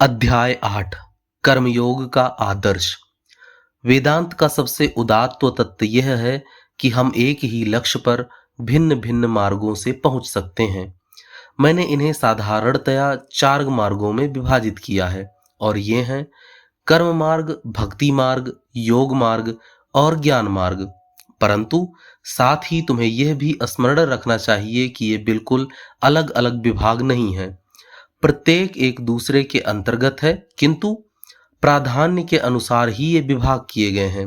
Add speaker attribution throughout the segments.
Speaker 1: अध्याय 8 कर्मयोग का आदर्श। वेदांत का सबसे उदात्त तत्व यह है कि हम एक ही लक्ष्य पर भिन्न भिन्न मार्गों से पहुंच सकते हैं। मैंने इन्हें साधारणतया 4 मार्गों में विभाजित किया है और ये हैं कर्म मार्ग, भक्ति मार्ग, योग मार्ग और ज्ञान मार्ग। परंतु साथ ही तुम्हें यह भी स्मरण रखना चाहिए कि ये बिल्कुल अलग अलग विभाग नहीं हैं। प्रत्येक एक दूसरे के अंतर्गत है, किंतु प्राधान्य के अनुसार ही ये विभाग किए गए हैं।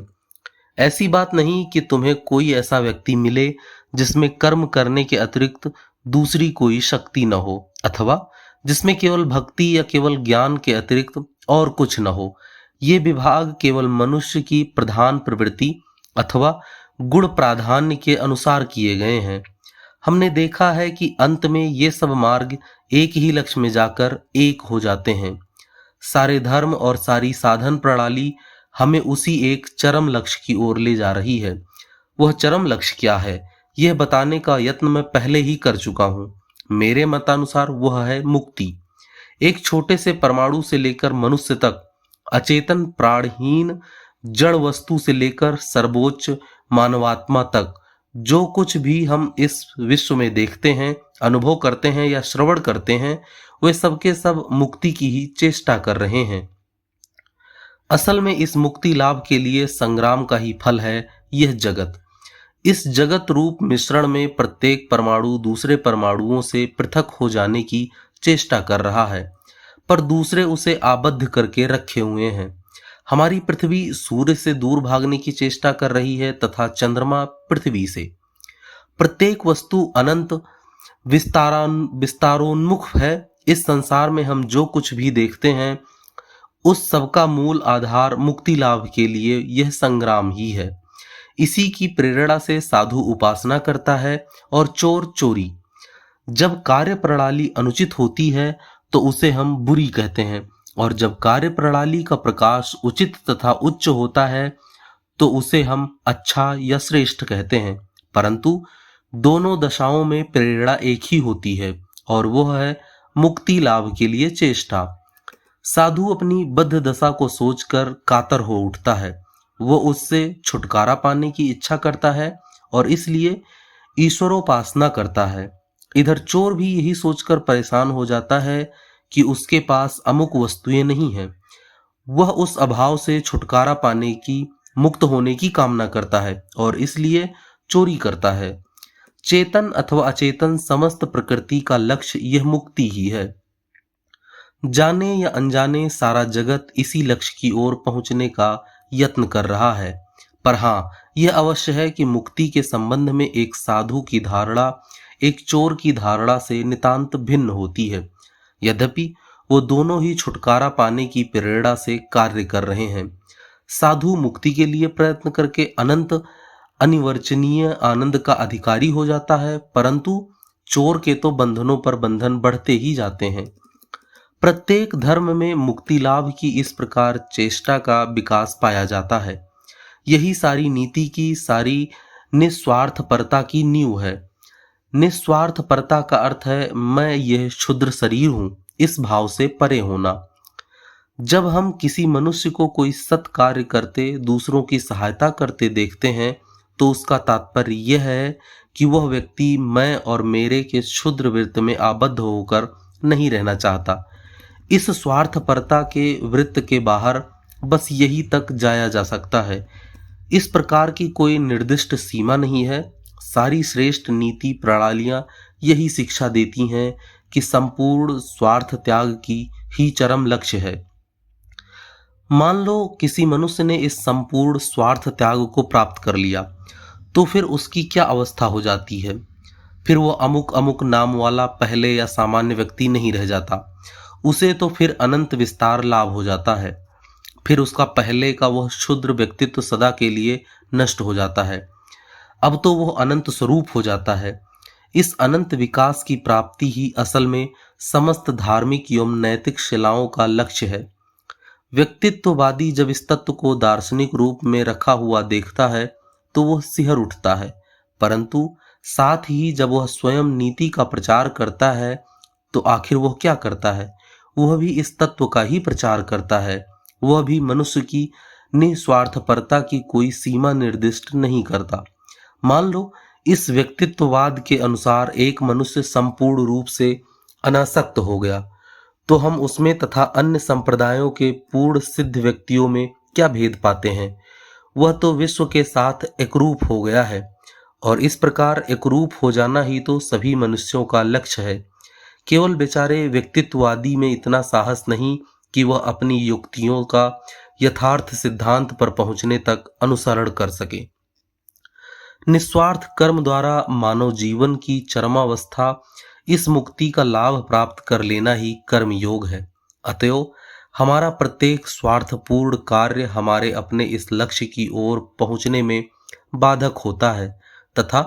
Speaker 1: ऐसी बात नहीं कि तुम्हें कोई ऐसा व्यक्ति मिले जिसमें कर्म करने के अतिरिक्त दूसरी कोई शक्ति न हो, अथवा जिसमें केवल भक्ति या केवल ज्ञान के अतिरिक्त और कुछ न हो। ये विभाग केवल मनुष्य की प्रधान प्रवृत्ति अथवा गुण प्राधान्य के अनुसार किए गए हैं। हमने देखा है कि अंत में ये सब मार्ग एक ही लक्ष्य में जाकर एक हो जाते हैं। सारे धर्म और सारी साधन प्रणाली हमें उसी एक चरम लक्ष्य की ओर ले जा रही है। वह चरम लक्ष्य क्या है, यह बताने का यत्न मैं पहले ही कर चुका हूं। मेरे मतानुसार वह है मुक्ति। एक छोटे से परमाणु से लेकर मनुष्य तक, अचेतन प्राणहीन जड़ वस्तु से लेकर सर्वोच्च मानवात्मा तक, जो कुछ भी हम इस विश्व में देखते हैं, अनुभव करते हैं या श्रवण करते हैं, वे सबके सब मुक्ति की ही चेष्टा कर रहे हैं। असल में इस मुक्ति लाभ के लिए संग्राम का ही फल है यह जगत। इस जगत रूप मिश्रण में प्रत्येक परमाणु दूसरे परमाणुओं से पृथक हो जाने की चेष्टा कर रहा है, पर दूसरे उसे आबद्ध करके रखे हुए हैं। हमारी पृथ्वी सूर्य से दूर भागने की चेष्टा कर रही है तथा चंद्रमा पृथ्वी से। प्रत्येक वस्तु अनंत विस्तारोन्मुख है। इस संसार में हम जो कुछ भी देखते हैं, उस सबका मूल आधार मुक्ति लाभ के लिए यह संग्राम ही है। इसी की प्रेरणा से साधु उपासना करता है और चोर चोरी। जब कार्य प्रणाली अनुचित होती है तो उसे हम बुरी कहते हैं, और जब कार्य प्रणाली का प्रकाश उचित तथा उच्च होता है तो उसे हम अच्छा या श्रेष्ठ कहते हैं। परंतु दोनों दशाओं में प्रेरणा एक ही होती है, और वह है मुक्ति लाभ के लिए चेष्टा। साधु अपनी बद्ध दशा को सोचकर कातर हो उठता है। वह उससे छुटकारा पाने की इच्छा करता है और इसलिए ईश्वरोपासना करता है। इधर चोर भी यही सोचकर परेशान हो जाता है कि उसके पास अमुक वस्तुएं नहीं हैं। वह उस अभाव से छुटकारा पाने की, मुक्त होने की कामना करता है और इसलिए चोरी करता है। चेतन अथवा अचेतन समस्त प्रकृति का लक्ष्य यह मुक्ति ही है। जाने या अनजाने सारा जगत इसी लक्ष्य की ओर पहुंचने का यत्न कर रहा है। पर हाँ, यह अवश्य है कि मुक्ति के संबंध में एक साधु की धारणा एक चोर की धारणा से नितांत भिन्न होती है। यद्यपि वो दोनों ही छुटकारा पाने की प्रेरणा से कार्य कर रहे हैं। साधु मुक्ति के लिए प्रयत्न करके अनंत अनिवर्चनीय आनंद का अधिकारी हो जाता है, परंतु चोर के तो बंधनों पर बंधन बढ़ते ही जाते हैं। प्रत्येक धर्म में मुक्ति लाभ की इस प्रकार चेष्टा का विकास पाया जाता है। यही सारी नीति की, सारी निस्वार्थपरता की नींव है। निस्वार्थपरता का अर्थ है मैं यह क्षुद्र शरीर हूं, इस भाव से परे होना। जब हम किसी मनुष्य को कोई सत् कार्य करते, दूसरों की सहायता करते देखते हैं, तो उसका तात्पर्य यह है कि वह व्यक्ति मैं और मेरे के क्षुद्र वृत्त में आबद्ध होकर नहीं रहना चाहता। इस स्वार्थपरता के वृत्त के बाहर बस यही तक जाया जा सकता है। इस प्रकार की कोई निर्दिष्ट सीमा नहीं है। सारी श्रेष्ठ नीति प्रणालियां यही शिक्षा देती हैं कि संपूर्ण स्वार्थ त्याग की ही चरम लक्ष्य है। मान लो किसी मनुष्य ने इस संपूर्ण स्वार्थ त्याग को प्राप्त कर लिया, तो फिर उसकी क्या अवस्था हो जाती है। फिर वो अमुक अमुक नाम वाला पहले या सामान्य व्यक्ति नहीं रह जाता। उसे तो फिर अनंत विस्तार लाभ हो जाता है। फिर उसका पहले का वह क्षुद्र व्यक्तित्व सदा के लिए नष्ट हो जाता है। अब तो वह अनंत स्वरूप हो जाता है। इस अनंत विकास की प्राप्ति ही असल में समस्त धार्मिक एवं नैतिक शिलाओं का लक्ष्य है। व्यक्तित्ववादी जब इस तत्व को दार्शनिक रूप में रखा हुआ देखता है तो वह सिहर उठता है, परंतु साथ ही जब वह स्वयं नीति का प्रचार करता है तो आखिर वह क्या करता है। वह भी इस तत्व का ही प्रचार करता है। वह भी मनुष्य की निस्वार्थपरता की कोई सीमा निर्दिष्ट नहीं करता। मान लो इस व्यक्तित्ववाद के अनुसार एक मनुष्य संपूर्ण रूप से अनासक्त हो गया, तो हम उसमें तथा अन्य संप्रदायों के पूर्ण सिद्ध व्यक्तियों में क्या भेद पाते हैं? वह तो विश्व के साथ एकरूप हो गया है, और इस प्रकार एकरूप हो जाना ही तो सभी मनुष्यों का लक्ष्य है। केवल बेचारे व्यक्तित्ववादी में इतना साहस नहीं कि वह अपनी युक्तियों का यथार्थ सिद्धांत पर पहुंचने तक अनुसरण कर सके। निस्वार्थ कर्म द्वारा मानव जीवन की चरमावस्था, इस मुक्ति का लाभ प्राप्त कर लेना ही कर्म योग है। अतएव हमारा प्रत्येक स्वार्थपूर्ण कार्य हमारे अपने इस लक्ष्य की ओर पहुंचने में बाधक होता है, तथा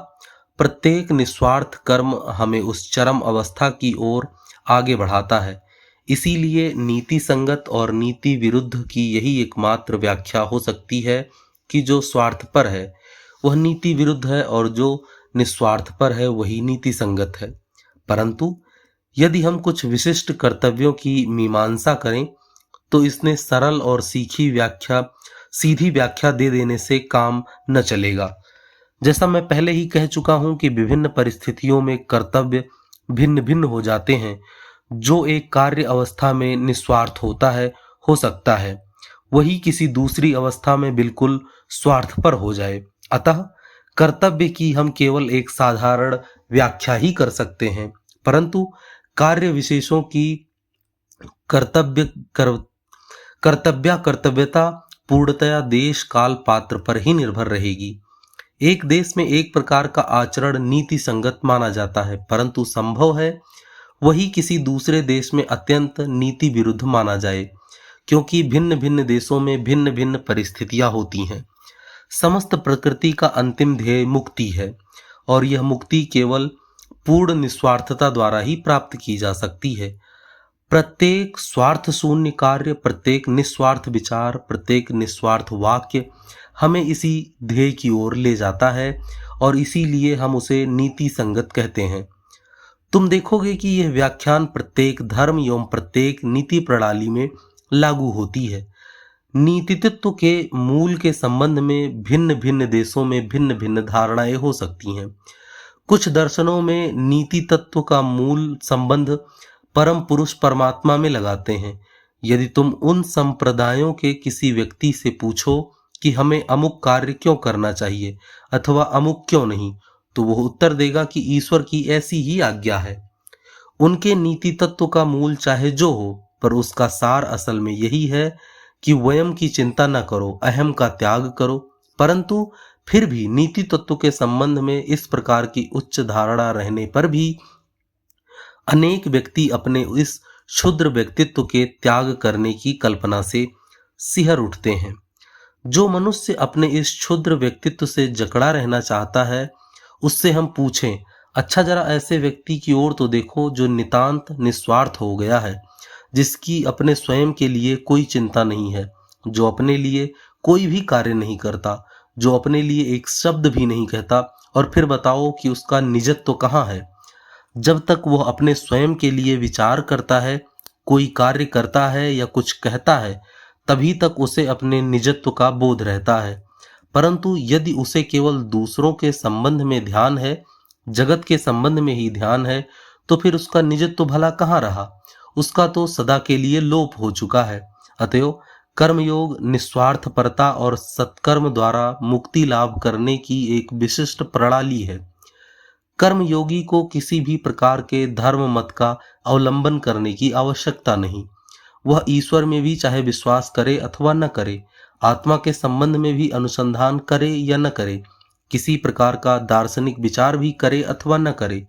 Speaker 1: प्रत्येक निस्वार्थ कर्म हमें उस चरम अवस्था की ओर आगे बढ़ाता है। इसीलिए नीति संगत और नीति विरुद्ध की यही एकमात्र व्याख्या हो सकती है कि जो स्वार्थपर है वह नीति विरुद्ध है, और जो निस्वार्थपर है वही नीति संगत है। परंतु यदि हम कुछ विशिष्ट कर्तव्यों की मीमांसा करें तो इसने सरल और सीधी व्याख्या दे देने से काम न चलेगा। जैसा मैं पहले ही कह चुका हूं कि विभिन्न परिस्थितियों में कर्तव्य भिन्न भिन्न हो जाते हैं। जो एक कार्य अवस्था में निस्वार्थ होता है, हो सकता है वही किसी दूसरी अवस्था में बिल्कुल स्वार्थपर हो जाए। अतः कर्तव्य की हम केवल एक साधारण व्याख्या ही कर सकते हैं, परंतु कार्य विशेषों की कर्तव्यता पूर्णतया देश काल पात्र पर ही निर्भर रहेगी। एक देश में एक प्रकार का आचरण नीति संगत माना जाता है, परंतु संभव है वही किसी दूसरे देश में अत्यंत नीति विरुद्ध माना जाए, क्योंकि भिन्न भिन्न देशों में भिन्न भिन्न परिस्थितियां होती हैं। समस्त प्रकृति का अंतिम ध्येय मुक्ति है, और यह मुक्ति केवल पूर्ण निस्वार्थता द्वारा ही प्राप्त की जा सकती है। प्रत्येक स्वार्थ शून्य कार्य, प्रत्येक निस्वार्थ विचार, प्रत्येक निस्वार्थ वाक्य हमें इसी ध्येय की ओर ले जाता है, और इसीलिए हम उसे नीति संगत कहते हैं। तुम देखोगे कि यह व्याख्यान प्रत्येक धर्म एवं प्रत्येक नीति प्रणाली में लागू होती है। नीतित्व के मूल के संबंध में भिन्न भिन्न देशों में भिन्न भिन्न धारणाएं हो सकती हैं। कुछ दर्शनों में नीति तत्व का मूल संबंध परम पुरुष परमात्मा में लगाते हैं। यदि तुम उन संप्रदायों के किसी व्यक्ति से पूछो कि हमें अमुक कार्य क्यों करना चाहिए अथवा अमुक क्यों नहीं, तो वह उत्तर देगा कि ईश्वर की ऐसी ही आज्ञा है। उनके नीति तत्व का मूल चाहे जो हो, पर उसका सार असल में यही है कि वयम की चिंता न करो, अहम का त्याग करो। परंतु फिर भी नीति तत्व के संबंध में इस प्रकार की उच्च धारणा रहने पर भी अनेक व्यक्ति अपने इस क्षुद्र व्यक्तित्व के त्याग करने की कल्पना से सिहर उठते हैं। जो मनुष्य अपने इस क्षुद्र व्यक्तित्व से जकड़ा रहना चाहता है, उससे हम पूछें, अच्छा जरा ऐसे व्यक्ति की ओर तो देखो जो नितांत निस्वार्थ हो गया है, जिसकी अपने स्वयं के लिए कोई चिंता नहीं है, जो अपने लिए कोई भी कार्य नहीं करता, जो अपने लिए एक शब्द भी नहीं कहता, और फिर बताओ कि उसका निजत्व कहाँ है। जब तक वह अपने स्वयं के लिए विचार करता है, कोई कार्य करता है या कुछ कहता है, तभी तक उसे अपने निजत्व का बोध रहता है। परंतु यदि उसे केवल दूसरों के संबंध में ध्यान है, जगत के संबंध में ही ध्यान है, तो फिर उसका निजत्व भला कहाँ रहा? उसका तो सदा के लिए लोप हो चुका है। अतएव कर्मयोग निस्वार्थपरता और सत्कर्म द्वारा मुक्ति लाभ करने की एक विशिष्ट प्रणाली है। कर्मयोगी को किसी भी प्रकार के धर्म मत का अवलंबन करने की आवश्यकता नहीं। वह ईश्वर में भी चाहे विश्वास करे अथवा न करे, आत्मा के संबंध में भी अनुसंधान करे या न करे, किसी प्रकार का दार्शनिक विचार भी करे अथवा न करे,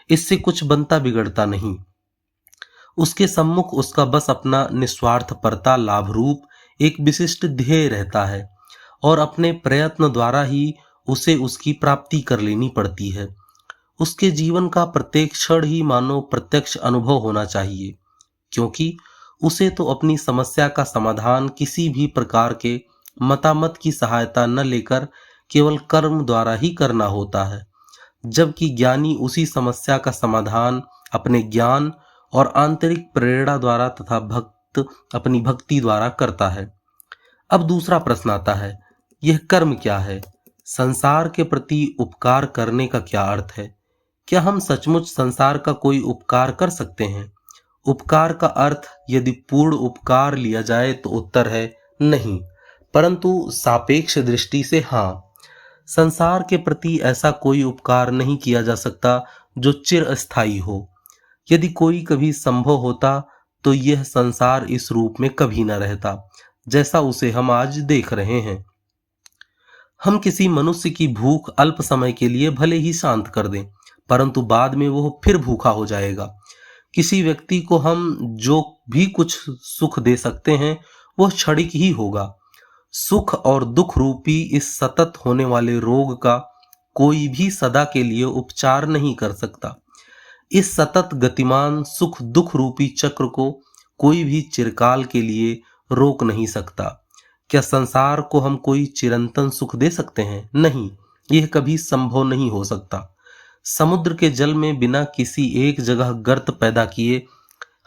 Speaker 1: इससे कुछ बनता बिगड़ता नहीं। उसके सम्मुख उसका बस अपना निस्वार्थपरता लाभ रूप एक विशिष्ट ध्येय रहता है, और अपने प्रयत्न द्वारा ही उसे उसकी प्राप्ति कर लेनी पड़ती है। उसके जीवन का प्रत्येक क्षण ही मानो प्रत्यक्ष अनुभव होना चाहिए, क्योंकि उसे तो अपनी समस्या का समाधान किसी भी प्रकार के मतामत की सहायता न लेकर केवल कर्म द्वारा ही करना होता है, जबकि ज्ञानी उसी समस्या का समाधान अपने ज्ञान और आंतरिक प्रेरणा द्वारा तथा भक्त अपनी भक्ति द्वारा करता है। अब दूसरा प्रश्न आता है, यह कर्म क्या है? संसार के प्रति उपकार करने का क्या अर्थ है? क्या हम सचमुच संसार का कोई उपकार कर सकते हैं? उपकार का अर्थ यदि पूर्ण उपकार लिया जाए तो उत्तर है नहीं, परंतु सापेक्ष दृष्टि से हाँ। संसार के प्रति ऐसा कोई उपकार नहीं किया जा सकता जो चिरस्थायी हो। यदि कोई कभी संभव होता तो यह संसार इस रूप में कभी न रहता जैसा उसे हम आज देख रहे हैं। हम किसी मनुष्य की भूख अल्प समय के लिए भले ही शांत कर दें, परंतु बाद में वह फिर भूखा हो जाएगा। किसी व्यक्ति को हम जो भी कुछ सुख दे सकते हैं वह क्षणिक ही होगा। सुख और दुख रूपी इस सतत होने वाले रोग का कोई भी सदा के लिए उपचार नहीं कर सकता। इस सतत गतिमान सुख दुख रूपी चक्र को कोई भी चिरकाल के लिए रोक नहीं सकता। क्या संसार को हम कोई चिरंतन सुख दे सकते हैं? नहीं, यह कभी संभव नहीं हो सकता। समुद्र के जल में बिना किसी एक जगह गर्त पैदा किए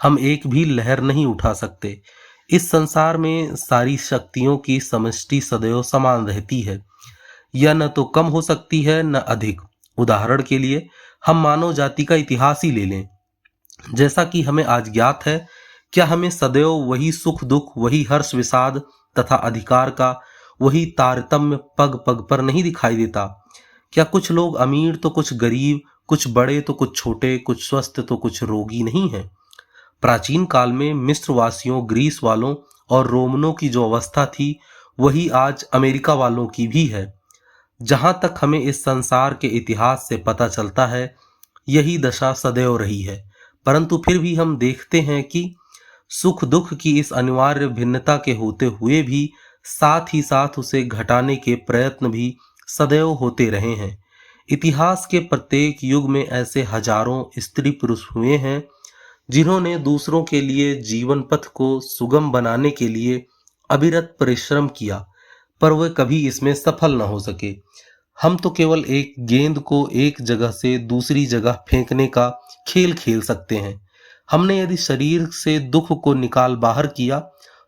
Speaker 1: हम एक भी लहर नहीं उठा सकते। इस संसार में सारी शक्तियों की समष्टि सदैव समान रहती है, यह न तो कम हो सकती है न अधिक। उदाहरण के लिए हम मानव जाति का इतिहास ही ले लें। जैसा कि हमें आज ज्ञात है, क्या हमें सदैव वही सुख दुख, वही हर्ष विषाद तथा अधिकार का वही तारतम्य पग पग पर नहीं दिखाई देता? क्या कुछ लोग अमीर तो कुछ गरीब, कुछ बड़े तो कुछ छोटे, कुछ स्वस्थ तो कुछ रोगी नहीं है? प्राचीन काल में मिस्र वासियों, ग्रीस वालों और रोमनों की जो अवस्था थी वही आज अमेरिका वालों की भी है। जहां तक हमें इस संसार के इतिहास से पता चलता है, यही दशा सदैव रही है। परंतु फिर भी हम देखते हैं कि सुख दुख की इस अनिवार्य भिन्नता के होते हुए भी साथ ही साथ उसे घटाने के प्रयत्न भी सदैव होते रहे हैं। इतिहास के प्रत्येक युग में ऐसे हजारों स्त्री पुरुष हुए हैं जिन्होंने दूसरों के लिए जीवन पथ को सुगम बनाने के लिए अविरत परिश्रम किया, पर वे कभी इसमें सफल न हो सके। हम तो केवल एक गेंद को एक जगह से दूसरी जगह फेंकने का खेल खेल सकते हैं। हमने यदि शरीर से दुख को निकाल बाहर किया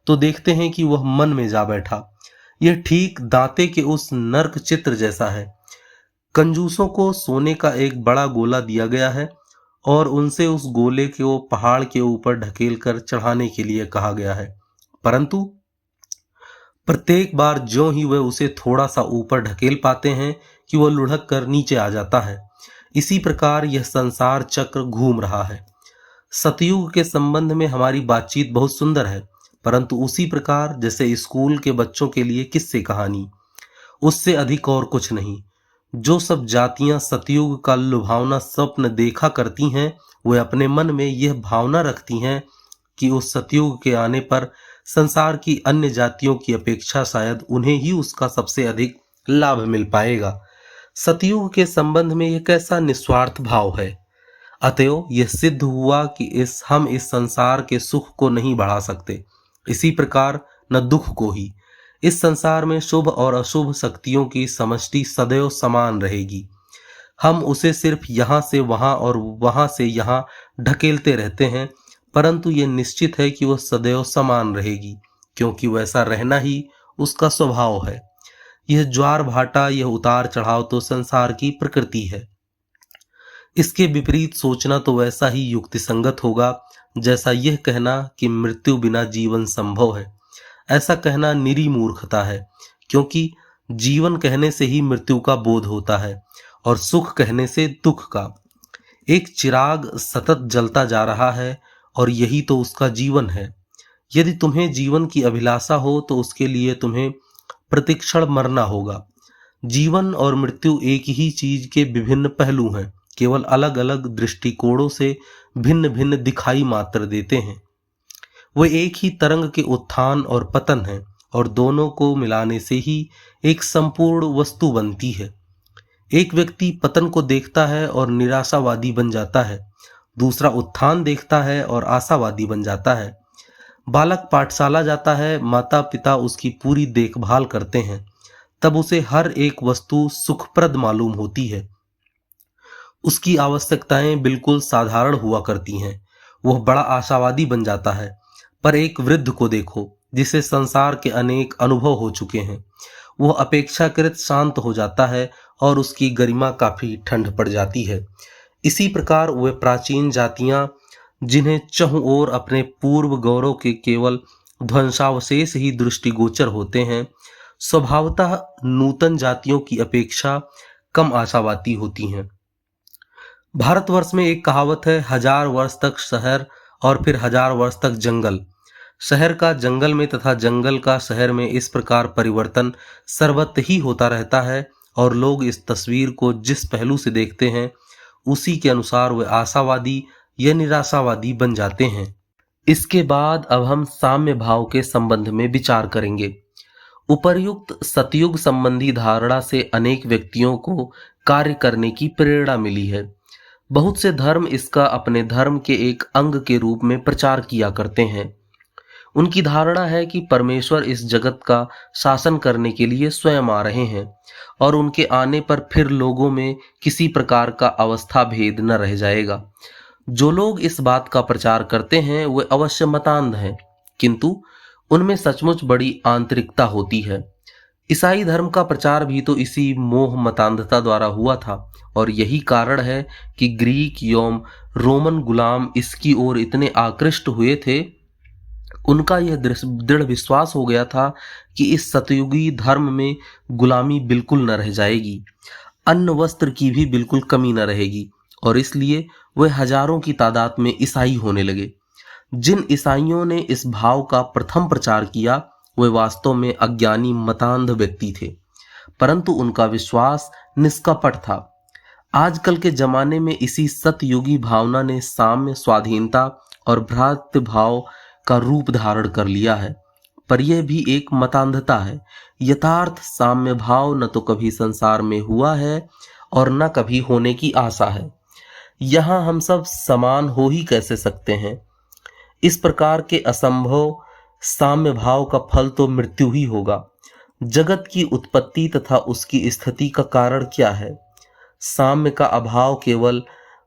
Speaker 1: तो देखते हैं कि वह मन में जा बैठा। यह ठीक दांते के उस नर्क चित्र जैसा है। कंजूसों को सोने का एक बड़ा गोला दिया गया है और उनसे उस गोले को पहाड़ के ऊपर ढकेल कर चढ़ाने के लिए कहा गया है, परंतु प्रत्येक बार ज्यों ही वह उसे थोड़ा सा ऊपर ढकेल पाते हैं कि वह लुढ़क कर नीचे आ जाता है। इसी प्रकार यह संसार चक्र घूम रहा है। सतयुग के संबंध में हमारी बातचीत बहुत सुंदर है, परंतु उसी प्रकार जैसे स्कूल के बच्चों के लिए किस्से कहानी, उससे अधिक और कुछ नहीं। जो सब जातियां सतयुग का लुभावना स्वप्न देखा करती हैं, वे अपने मन में यह भावना रखती हैं कि उस सतयुग के आने पर संसार की अन्य जातियों की अपेक्षा शायद उन्हें ही उसका सबसे अधिक लाभ मिल पाएगा। सतयुग के संबंध में यह कैसा निस्वार्थ भाव है। अतएव यह सिद्ध हुआ कि हम इस संसार के सुख को नहीं बढ़ा सकते, इसी प्रकार न दुख को ही। इस संसार में शुभ और अशुभ शक्तियों की समष्टि सदैव समान रहेगी। हम उसे सिर्फ यहाँ से वहाँ और वहाँ से यहाँ ढकेलते रहते हैं, परंतु यह निश्चित है कि वह सदैव समान रहेगी, क्योंकि वैसा रहना ही उसका स्वभाव है। यह ज्वार भाटा, यह उतार चढ़ाव तो संसार की प्रकृति है। इसके विपरीत सोचना तो वैसा ही युक्तिसंगत होगा जैसा यह कहना कि मृत्यु बिना जीवन संभव है। ऐसा कहना निरी मूर्खता है, क्योंकि जीवन कहने से ही मृत्यु का बोध होता है और सुख कहने से दुख का। एक चिराग सतत जलता जा रहा है और यही तो उसका जीवन है। यदि तुम्हें जीवन की अभिलाषा हो तो उसके लिए तुम्हें प्रतिक्षण मरना होगा। जीवन और मृत्यु एक ही चीज के विभिन्न पहलू हैं, केवल अलग अलग दृष्टिकोणों से भिन्न भिन्न दिखाई मात्र देते हैं। वे एक ही तरंग के उत्थान और पतन हैं और दोनों को मिलाने से ही एक संपूर्ण वस्तु बनती है। एक व्यक्ति पतन को देखता है और निराशावादी बन जाता है, दूसरा उत्थान देखता है और आशावादी बन जाता है। बालक पाठशाला जाता है, माता पिता उसकी पूरी देखभाल करते हैं, तब उसे हर एक वस्तु सुखप्रद मालूम होती है। उसकी आवश्यकताएं बिल्कुल साधारण हुआ करती हैं। वह बड़ा आशावादी बन जाता है। पर एक वृद्ध को देखो जिसे संसार के अनेक अनुभव हो चुके हैं, वह अपेक्षाकृत शांत हो जाता है और उसकी गरिमा काफी ठंड पड़ जाती है। इसी प्रकार वे प्राचीन जातियां जिन्हें चहुं ओर अपने पूर्व गौरव के केवल ध्वंसावशेष ही दृष्टिगोचर होते हैं, स्वभावतः नूतन जातियों की अपेक्षा कम आशावादी होती हैं। भारतवर्ष में एक कहावत है, 1000 वर्ष तक शहर और फिर 1000 वर्ष तक जंगल। शहर का जंगल में तथा जंगल का शहर में इस प्रकार परिवर्तन सर्वत्र ही होता रहता है और लोग इस तस्वीर को जिस पहलू से देखते हैं उसी के अनुसार वे आशावादी या निराशावादी बन जाते हैं। इसके बाद अब हम साम्य भाव के संबंध में विचार करेंगे। उपर्युक्त सतयुग संबंधी धारणा से अनेक व्यक्तियों को कार्य करने की प्रेरणा मिली है। बहुत से धर्म इसका अपने धर्म के एक अंग के रूप में प्रचार किया करते हैं। उनकी धारणा है कि परमेश्वर इस जगत का शासन करने के लिए स्वयं आ रहे हैं और उनके आने पर फिर लोगों में किसी प्रकार का अवस्था भेद न रह जाएगा। जो लोग इस बात का प्रचार करते हैं वे अवश्य मतांध हैं, किंतु उनमें सचमुच बड़ी आंतरिकता होती है। ईसाई धर्म का प्रचार भी तो इसी मोह मतांधता द्वारा हुआ था और यही कारण है कि ग्रीक एवं रोमन गुलाम इसकी ओर इतने आकृष्ट हुए थे। उनका यह दृढ़ विश्वास हो गया था कि इस सतयुगी धर्म में गुलामी बिल्कुल न रह जाएगी, अन्न वस्त्र की भी बिल्कुल कमी न रहेगी और इसलिए वे हजारों की तादाद में ईसाई होने लगे। जिन ईसाइयों ने इस भाव का प्रथम प्रचार किया वे वास्तव में अज्ञानी मतांध व्यक्ति थे, परंतु उनका विश्वास निष्कपट था। आजकल के जमाने में इसी सतयुगी भावना ने साम्य, स्वाधीनता और भ्रातृ भाव का रूप धारण कर लिया है, पर यह भी एक मतांधता है। यथार्थ साम्य भाव न तो कभी संसार में हुआ है और न कभी होने की आशा है। यहाँ हम सब समान हो ही कैसे सकते हैं? इस प्रकार के असंभव साम्य भाव का फल तो मृत्यु ही होगा। जगत की उत्पत्ति तथा उसकी स्थिति का कारण क्या है? साम्य का अभाव केवल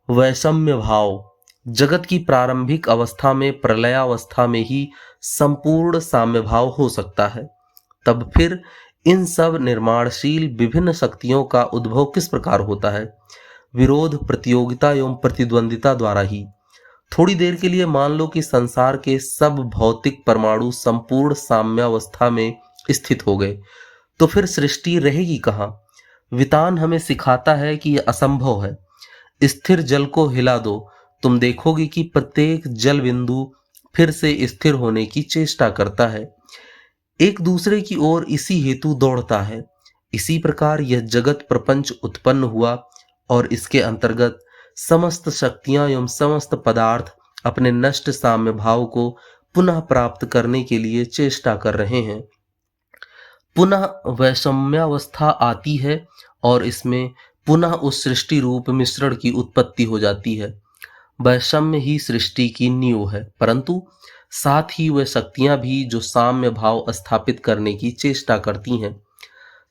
Speaker 1: वैषम्य भाव। जगत की प्रारंभिक अवस्था में, प्रलयावस्था में ही संपूर्ण साम्य भाव हो सकता है। तब फिर इन सब निर्माणशील विभिन्न शक्तियों का उद्भव किस प्रकार होता है? विरोध, प्रतियोगिता एवं प्रतिद्वंदिता द्वारा ही। थोड़ी देर के लिए मान लो कि संसार के सब भौतिक परमाणु संपूर्ण साम्यावस्था में स्थित हो गए, तो फिर सृष्टि रहेगी कहाँ? वितान हमें सिखाता है कि यह असंभव है। स्थिर जल को हिला दो, तुम देखोगे कि प्रत्येक जल बिंदु फिर से स्थिर होने की चेष्टा करता है, एक दूसरे की ओर इसी हेतु दौड़ता है। इसी प्रकार यह जगत प्रपंच उत्पन्न हुआ और इसके अंतर्गत समस्त शक्तियां एवं समस्त पदार्थ अपने नष्ट साम्य भाव को पुनः प्राप्त करने के लिए चेष्टा कर रहे हैं। पुनः वैषम्यावस्था आती है और इसमें पुनः उस सृष्टि रूप मिश्रण की उत्पत्ति हो जाती है। वैषम्य ही सृष्टि की नींव है, परंतु साथ ही वह शक्तियां भी जो साम्य भाव स्थापित करने की चेष्टा करती हैं,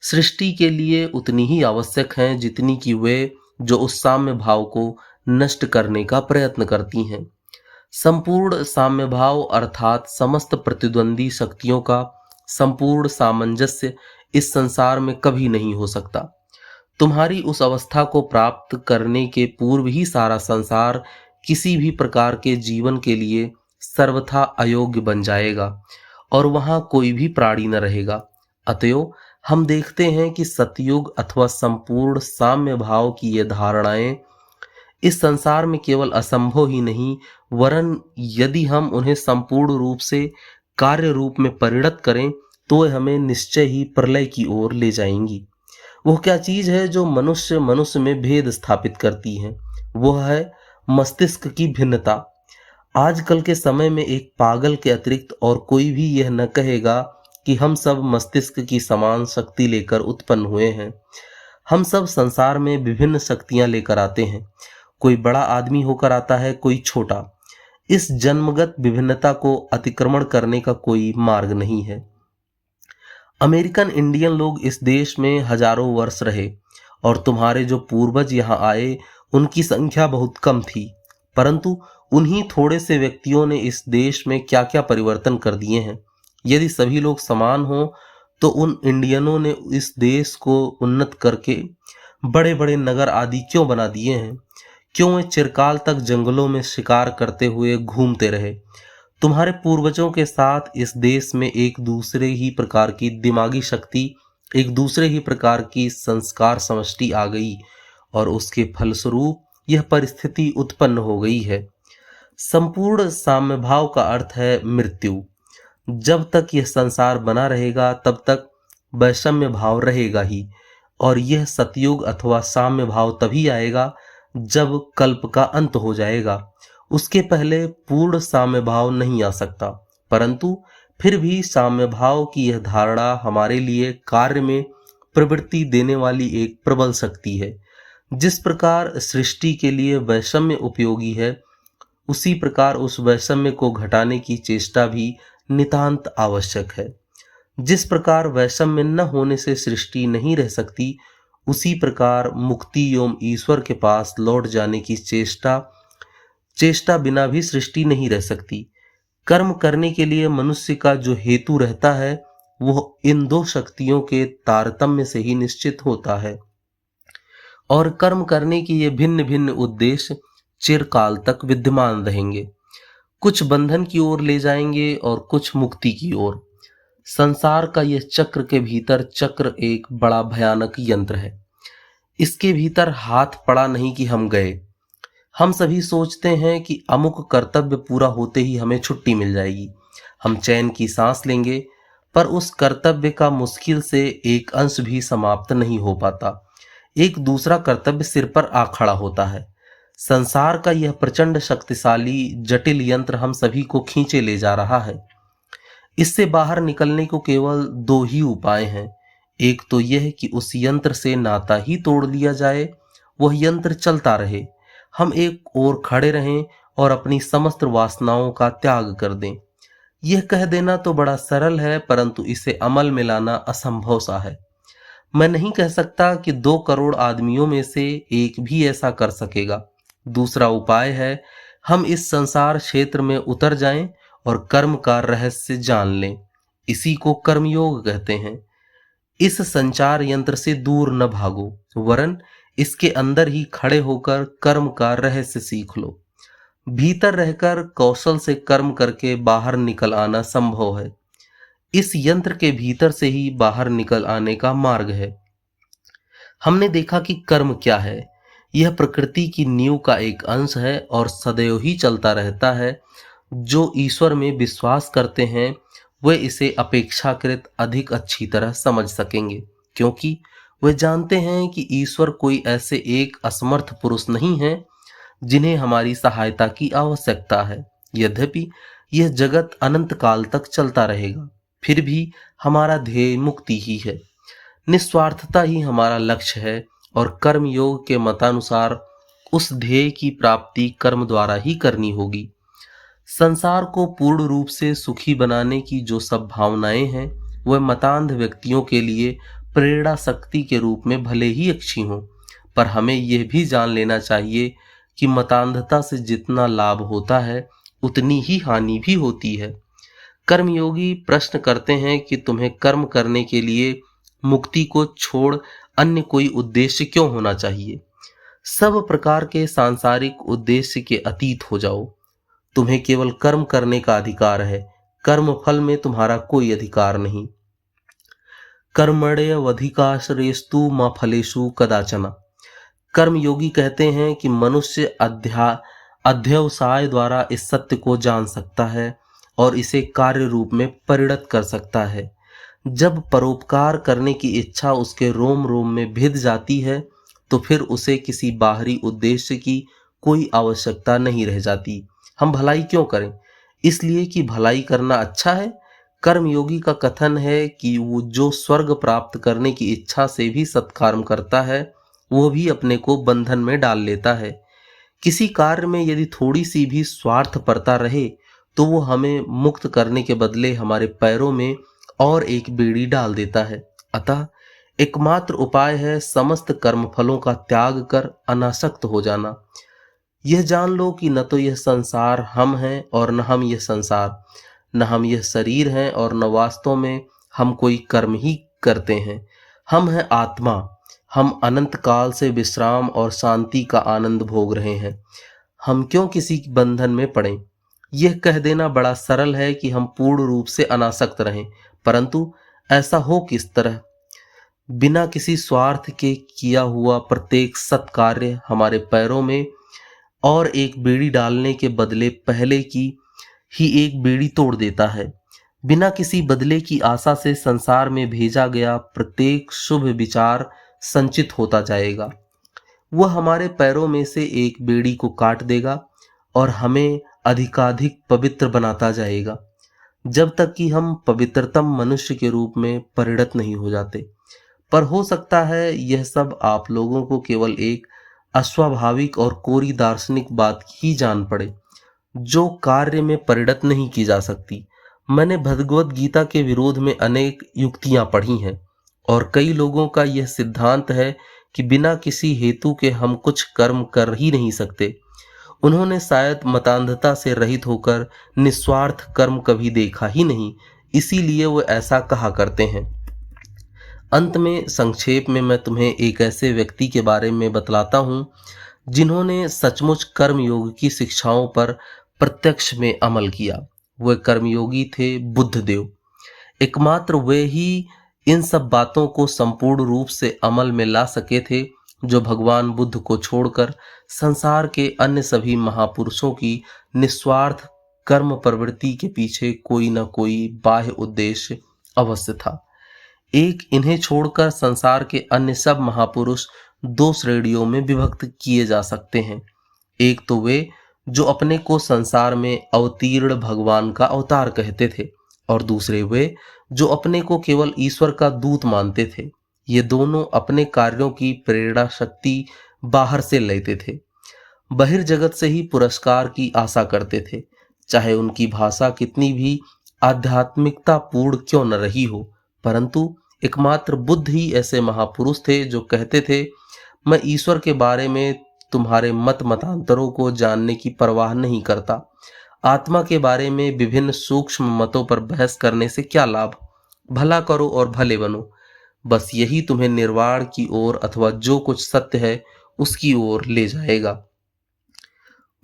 Speaker 1: सृष्टि के लिए उतनी ही आवश्यक हैं जितनी कि वे जो उस साम्य भाव को नष्ट करने का प्रयत्न करती हैं। संपूर्ण साम्य भाव अर्थात समस्त प्रतिद्वंदी शक्तियों का संपूर्ण सामंजस्य इस संसार में कभी नहीं हो सकता। तुम्हारी उस अवस्था को प्राप्त करने के पूर्व ही सारा संसार किसी भी प्रकार के जीवन के लिए सर्वथा अयोग्य बन जाएगा और वहां कोई भी प्राणी न रहेगा। अतएव हम देखते हैं कि सतयुग अथवा संपूर्ण साम्य भाव की ये धारणाएं इस संसार में केवल असंभव ही नहीं, वरन यदि हम उन्हें संपूर्ण रूप से कार्य रूप में परिणत करें तो हमें निश्चय ही प्रलय की ओर ले जाएंगी। वह क्या चीज है जो मनुष्य मनुष्य में भेद स्थापित करती है? वह है मस्तिष्क की भिन्नता। आजकल के समय में एक पागल के अतिरिक्त और कोई भी यह न कहेगा कि हम सब मस्तिष्क की समान शक्ति लेकर उत्पन्न हुए हैं। हम सब संसार में विभिन्न शक्तियां लेकर आते हैं। कोई बड़ा आदमी होकर आता है, कोई छोटा। इस जन्मगत विभिन्नता को अतिक्रमण करने का कोई मार्ग नहीं है। अमेरिकन इंडियन लोग इस देश में हजारों वर्ष रहे और तुम्हारे जो पूर्वज यहाँ आए उनकी संख्या बहुत कम थी, परंतु उन्हीं थोड़े से व्यक्तियों ने इस देश में क्या क्या परिवर्तन कर दिए हैं। यदि सभी लोग समान हों तो उन इंडियनों ने इस देश को उन्नत करके बड़े बड़े नगर आदि क्यों बना दिए हैं? क्यों वे चिरकाल तक जंगलों में शिकार करते हुए घूमते रहे? तुम्हारे पूर्वजों के साथ इस देश में एक दूसरे ही प्रकार की दिमागी शक्ति, एक दूसरे ही प्रकार की संस्कार समष्टि आ गई और उसके फलस्वरूप यह परिस्थिति उत्पन्न हो गई है। संपूर्ण साम्यभाव का अर्थ है मृत्यु। जब तक यह संसार बना रहेगा तब तक वैषम्य भाव रहेगा ही, और यह सतयुग अथवा साम्य भाव तभी आएगा जब कल्प का अंत हो जाएगा। उसके पहले पूर्ण साम्य भाव नहीं आ सकता। परंतु फिर भी साम्य भाव की यह धारणा हमारे लिए कार्य में प्रवृत्ति देने वाली एक प्रबल शक्ति है। जिस प्रकार सृष्टि के लिए वैषम्य उपयोगी है, उसी प्रकार उस वैषम्य को घटाने की चेष्टा भी नितांत आवश्यक है। जिस प्रकार वैषम्य न होने से सृष्टि नहीं रह सकती, उसी प्रकार मुक्ति एवं ईश्वर के पास लौट जाने की चेष्टा बिना भी सृष्टि नहीं रह सकती। कर्म करने के लिए मनुष्य का जो हेतु रहता है वह इन दो शक्तियों के तारतम्य से ही निश्चित होता है, और कर्म करने के ये भिन्न भिन्न उद्देश्य चिरकाल तक विद्यमान रहेंगे। कुछ बंधन की ओर ले जाएंगे और कुछ मुक्ति की ओर। संसार का यह चक्र के भीतर चक्र एक बड़ा भयानक यंत्र है। इसके भीतर हाथ पड़ा नहीं कि हम गए। हम सभी सोचते हैं कि अमुक कर्तव्य पूरा होते ही हमें छुट्टी मिल जाएगी, हम चैन की सांस लेंगे, पर उस कर्तव्य का मुश्किल से एक अंश भी समाप्त नहीं हो पाता। एक दूसरा कर्तव्य सिर पर आ खड़ा होता है। संसार का यह प्रचंड शक्तिशाली जटिल यंत्र हम सभी को खींचे ले जा रहा है। इससे बाहर निकलने को केवल दो ही उपाय हैं। एक तो यह कि उस यंत्र से नाता ही तोड़ लिया जाए, वह यंत्र चलता रहे, हम एक ओर खड़े रहें और अपनी समस्त वासनाओं का त्याग कर दें। यह कह देना तो बड़ा सरल है, परंतु इसे अमल में लाना असंभव सा है। मैं नहीं कह सकता कि 2 करोड़ आदमियों में से एक भी ऐसा कर सकेगा। दूसरा उपाय है, हम इस संसार क्षेत्र में उतर जाएं और कर्म का रहस्य जान लें। इसी को कर्मयोग कहते हैं। इस संचार यंत्र से दूर न भागो, वरन इसके अंदर ही खड़े होकर कर्म का रहस्य सीख लो। भीतर रहकर कौशल से कर्म करके बाहर निकल आना संभव है। इस यंत्र के भीतर से ही बाहर निकल आने का मार्ग है। हमने देखा कि कर्म क्या है। यह प्रकृति की नींव का एक अंश है और सदैव ही चलता रहता है। जो ईश्वर में विश्वास करते हैं वे इसे अपेक्षाकृत अधिक अच्छी तरह समझ सकेंगे, क्योंकि वे जानते हैं कि ईश्वर कोई ऐसे एक असमर्थ पुरुष नहीं है जिन्हें हमारी सहायता की आवश्यकता है। यद्यपि यह जगत अनंत काल तक चलता रहेगा, फिर भी हमारा ध्येय मुक्ति ही है। निस्वार्थता ही हमारा लक्ष्य है और कर्म योग के मतानुसार उस ध्येय की प्राप्ति कर्म द्वारा ही करनी होगी। संसार को पूर्ण रूप से सुखी बनाने की जो सब भावनाएं हैं वह मतांध व्यक्तियों के लिए प्रेरणा शक्ति के रूप में भले ही अच्छी हों, पर हमें यह भी जान लेना चाहिए कि मतांधता से जितना लाभ होता है उतनी ही हानि भी होती है। कर्मयोगी प्रश्न करते हैं कि तुम्हें कर्म करने के लिए मुक्ति को छोड़ अन्य कोई उद्देश्य क्यों होना चाहिए? सब प्रकार के सांसारिक उद्देश्य के अतीत हो जाओ। तुम्हें केवल कर्म करने का अधिकार है, कर्म फल में तुम्हारा कोई अधिकार नहीं। कर्मण्येवाधिकारस्तेषु मा फलेषु कदाचन। कर्म योगी कहते हैं कि मनुष्य अध्यवसाय द्वारा इस सत्य को जान सकता है और इसे कार्य रूप में परिणत कर सकता है। जब परोपकार करने की इच्छा उसके रोम रोम में भिद जाती है तो फिर उसे किसी बाहरी उद्देश्य की कोई आवश्यकता नहीं रह जाती। हम भलाई क्यों करें? इसलिए कि भलाई करना अच्छा है। कर्मयोगी का कथन है कि वो जो स्वर्ग प्राप्त करने की इच्छा से भी सत्कर्म करता है वो भी अपने को बंधन में डाल लेता है। किसी कार्य में यदि थोड़ी सी भी स्वार्थपरता रहे तो वो हमें मुक्त करने के बदले हमारे पैरों में और एक बेड़ी डाल देता है। अतः एकमात्र उपाय है समस्त कर्मफलों का त्याग कर अनासक्त हो जाना। यह जान लो कि न तो यह संसार हम हैं और न हम यह संसार, न हम यह शरीर हैं और न वास्तव में हम कोई कर्म ही करते हैं। हम हैं आत्मा। हम अनंत काल से विश्राम और शांति का आनंद भोग रहे हैं। हम क्यों किसी बंधन में पड़े? यह कह देना बड़ा सरल है कि हम पूर्ण रूप से अनासक्त रहें, परंतु ऐसा हो किस तरह? बिना किसी स्वार्थ के किया हुआ प्रत्येक सत्कार्य हमारे पैरों में और एक बेड़ी डालने के बदले पहले की ही एक बेड़ी तोड़ देता है। बिना किसी बदले की आशा से संसार में भेजा गया प्रत्येक शुभ विचार संचित होता जाएगा। वह हमारे पैरों में से एक बेड़ी को काट देगा और हमें अधिकाधिक पवित्र बनाता जाएगा, जब तक कि हम पवित्रतम मनुष्य के रूप में परिणत नहीं हो जाते। पर हो सकता है यह सब आप लोगों को केवल एक अस्वाभाविक और कोरी दार्शनिक बात ही जान पड़े, जो कार्य में परिणत नहीं की जा सकती। मैंने भगवद गीता के विरोध में अनेक युक्तियां पढ़ी हैं और कई लोगों का यह सिद्धांत है कि बिना किसी हेतु के हम कुछ कर्म कर ही नहीं सकते। उन्होंने शायद मतांधता से रहित होकर निस्वार्थ कर्म कभी देखा ही नहीं, इसीलिए वो ऐसा कहा करते हैं। अंत में संक्षेप में मैं तुम्हें एक ऐसे व्यक्ति के बारे में बतलाता हूँ जिन्होंने सचमुच कर्मयोग की शिक्षाओं पर प्रत्यक्ष में अमल किया। वे कर्मयोगी थे बुद्धदेव। एकमात्र वे ही इन सब बातों को संपूर्ण रूप से अमल में ला सके थे जो भगवान बुद्ध को छोड़कर संसार के अन्य सभी महापुरुषों की निस्वार्थ कर्म प्रवृत्ति के पीछे कोई न कोई बाह्य उद्देश्य अवश्य था। एक इन्हें छोड़कर संसार के अन्य सब महापुरुष दो श्रेणियों में विभक्त किए जा सकते हैं। एक तो वे जो अपने को संसार में अवतीर्ण भगवान का अवतार कहते थे, और दूसरे वे जो अपने को केवल ईश्वर का दूत मानते थे। ये दोनों अपने कार्यों की प्रेरणा शक्ति बाहर से लेते थे, बहिर्जगत से ही पुरस्कार की आशा करते थे, चाहे उनकी भाषा कितनी भी आध्यात्मिकता पूर्ण क्यों न रही हो। परंतु एकमात्र बुद्ध ही ऐसे महापुरुष थे जो कहते थे, मैं ईश्वर के बारे में तुम्हारे मत मतांतरों को जानने की परवाह नहीं करता। आत्मा के बारे में विभिन्न सूक्ष्म मतों पर बहस करने से क्या लाभ? भला करो और भले बनो, बस यही तुम्हें निर्वाण की ओर अथवा जो कुछ सत्य है उसकी ओर ले जाएगा।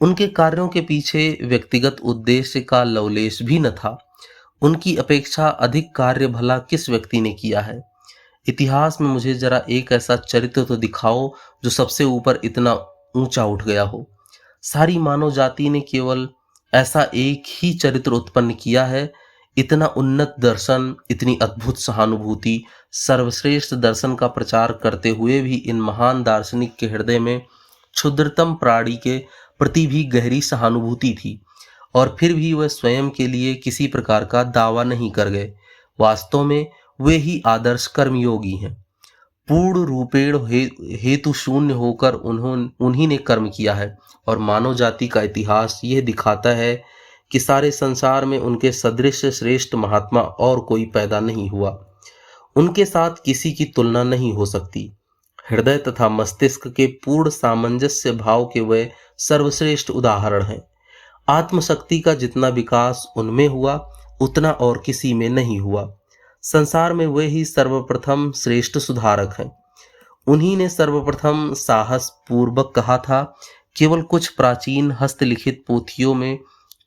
Speaker 1: उनके कार्यों के पीछे व्यक्तिगत उद्देश्य का लवलेश भी न था। उनकी अपेक्षा अधिक कार्य भला किस व्यक्ति ने किया है? इतिहास में मुझे जरा एक ऐसा चरित्र तो दिखाओ जो सबसे ऊपर इतना ऊंचा उठ गया हो। सारी मानव जाति ने केवल ऐसा एक ही चरित्र उत्पन्न किया है। इतना उन्नत दर्शन, इतनी अद्भुत सहानुभूति, सर्वश्रेष्ठ दर्शन का प्रचार करते हुए भी इन महान दार्शनिक के हृदय में क्षुद्रतम प्राणी के प्रति भी गहरी सहानुभूति थी, और फिर भी वह स्वयं के लिए किसी प्रकार का दावा नहीं कर गए। वास्तव में वे ही आदर्श कर्मयोगी हैं। पूर्ण रूपेण हेतु शून्य होकर उन्हीं ने कर्म किया है, और मानव जाति का इतिहास यह दिखाता है कि सारे संसार में उनके सदृश श्रेष्ठ महात्मा और कोई पैदा नहीं हुआ। उनके साथ किसी की तुलना नहीं हो सकती। हृदय तथा मस्तिष्क के पूर्ण सामंजस्य भाव के वे सर्वश्रेष्ठ उदाहरण हैं। आत्मशक्ति का जितना विकास उनमें हुआ उतना और किसी में नहीं हुआ। संसार में वे ही सर्वप्रथम श्रेष्ठ सुधारक हैं। उन्हीं ने सर्वप्रथम साहस पूर्वक कहा था, केवल कुछ प्राचीन हस्तलिखित पोथियों में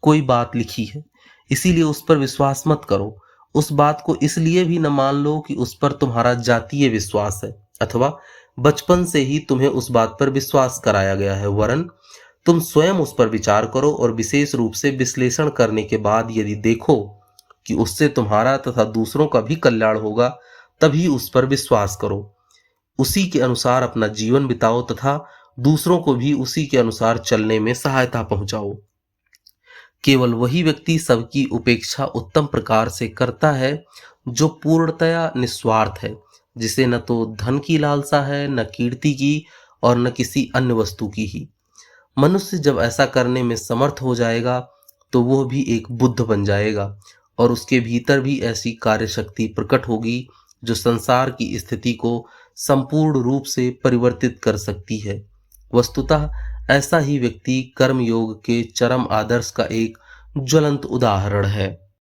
Speaker 1: कोई बात लिखी है, इसीलिए उस पर विश्वास मत करो। उस बात को इसलिए भी न मान लो कि उस पर तुम्हारा जातीय विश्वास है अथवा बचपन से ही तुम्हें उस बात पर विश्वास कराया गया है, वरन तुम स्वयं उस पर विचार करो और विशेष रूप से विश्लेषण करने के बाद यदि देखो कि उससे तुम्हारा तथा दूसरों का भी कल्याण होगा, तभी उस पर विश्वास करो। उसी के अनुसार अपना जीवन बिताओ तथा दूसरों को भी उसी के अनुसार चलने में सहायता पहुंचाओ। केवल वही व्यक्ति सबकी उपेक्षा उत्तम प्रकार से करता है जो पूर्णतया निस्वार्थ है, जिसे न तो धन की लालसा है, न कीर्ति की, और न किसी अन्य वस्तु की ही। मनुष्य जब ऐसा करने में समर्थ हो जाएगा तो वह भी एक बुद्ध बन जाएगा, और उसके भीतर भी ऐसी कार्य शक्ति प्रकट होगी जो संसार की स्थिति को संपूर्ण रूप से परिवर्तित कर सकती है। वस्तुतः ऐसा ही व्यक्ति कर्मयोग के चरम आदर्श का एक ज्वलंत उदाहरण है।